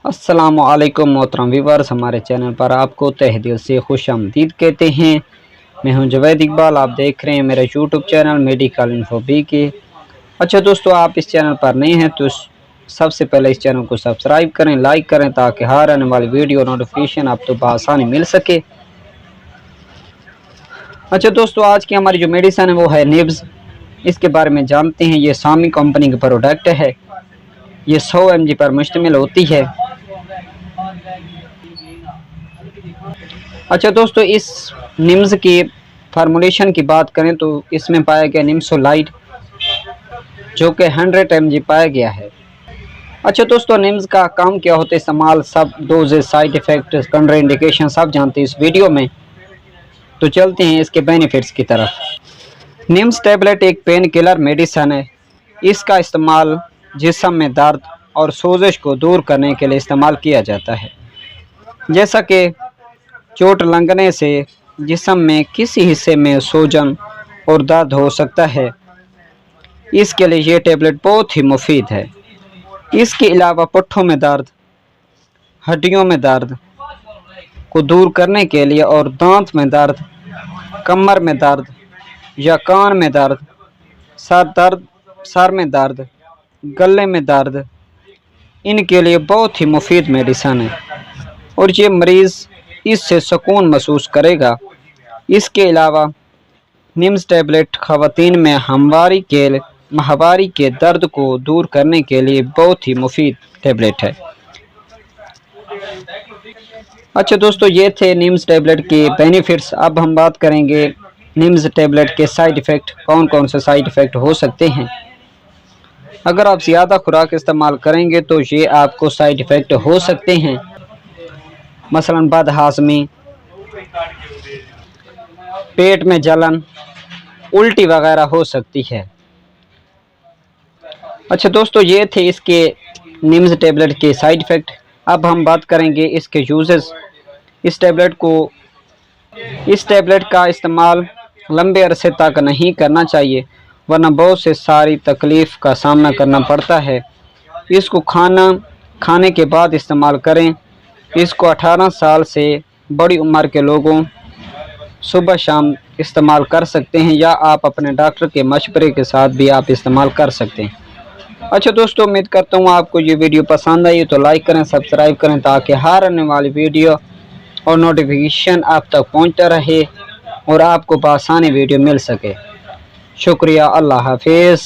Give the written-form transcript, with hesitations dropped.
अस्सलाम वालेकुम मोहतरम व्यूअर्स, हमारे चैनल पर आपको तहे दिल से खुश आमदीद कहते हैं। मैं हूं जवेद इकबाल, आप देख रहे हैं मेरा YouTube channel medical info B K. अच्छा दोस्तों, आप इस चैनल पर नए हैं तो सबसे पहले इस चैनल को सब्सक्राइब करें, लाइक करें ताकि हर आने वाली वीडियो नोटिफिकेशन आपको बआसानी मिल सके। अच्छा दोस्तों, आज की हमारी जो मेडिसिन है वो है निब्स। इसके बारे में जानते हैं। ये सामी कंपनी के प्रोडक्ट है। ये 100 mg पर मुश्तमिल होती है। अच्छा दोस्तों, इस निम्स की फार्मूलेशन की बात करें तो इसमें पाया गया निम्सोलाइड, जो कि 100 mg पाया गया है। अच्छा दोस्तों, निम्स का काम क्या होता है, इस्तेमाल, सब डोजेज, साइड इफ़ेक्ट, कंट्रा इंडिकेशन सब जानते हैं इस वीडियो में। तो चलते हैं इसके बेनिफिट्स की तरफ। निम्स टैबलेट एक पेन किलर मेडिसन है। इसका इस्तेमाल जिस्म में दर्द और सोजिश को दूर करने के लिए इस्तेमाल किया जाता है। जैसा कि चोट लगने से जिस्म में किसी हिस्से में सूजन और दर्द हो सकता है, इसके लिए ये टैबलेट बहुत ही मुफीद है। इसके अलावा पुट्ठों में दर्द, हड्डियों में दर्द को दूर करने के लिए और दांत में दर्द, कमर में दर्द या कान में दर्द, सर में दर्द, गले में दर्द, इनके लिए बहुत ही मुफीद मेडिसिन है और ये मरीज़ इससे सुकून महसूस करेगा। इसके अलावा निम्स टैबलेट ख़वातीन में माहवारी के दर्द को दूर करने के लिए बहुत ही मुफीद टैबलेट है। अच्छा दोस्तों, ये थे निम्स टैबलेट के बेनिफिट्स। अब हम बात करेंगे निम्स टैबलेट के साइड इफ़ेक्ट, कौन कौन से साइड इफ़ेक्ट हो सकते हैं। अगर आप ज़्यादा खुराक इस्तेमाल करेंगे तो ये आपको साइड इफ़ेक्ट हो सकते हैं, मसलन बदहाज़मी, पेट में जलन, उल्टी वगैरह हो सकती है। अच्छा दोस्तों, ये थे इसके निम्स टैबलेट के साइड इफ़ेक्ट। अब हम बात करेंगे इसके यूजेस। इस टैबलेट का इस्तेमाल लंबे अरसे तक नहीं करना चाहिए, वरना बहुत से सारी तकलीफ़ का सामना करना पड़ता है। इसको खाने के बाद इस्तेमाल करें। इसको 18 साल से बड़ी उम्र के लोगों सुबह शाम इस्तेमाल कर सकते हैं, या आप अपने डॉक्टर के मशवरे के साथ भी आप इस्तेमाल कर सकते हैं। अच्छा दोस्तों, उम्मीद करता हूँ आपको ये वीडियो पसंद आई तो लाइक करें, सब्सक्राइब करें ताकि हर आने वाली वीडियो और नोटिफिकेशन आप तक पहुँचता रहे और आपको बआसानी वीडियो मिल सके। शुक्रिया, अल्लाह हाफिज़।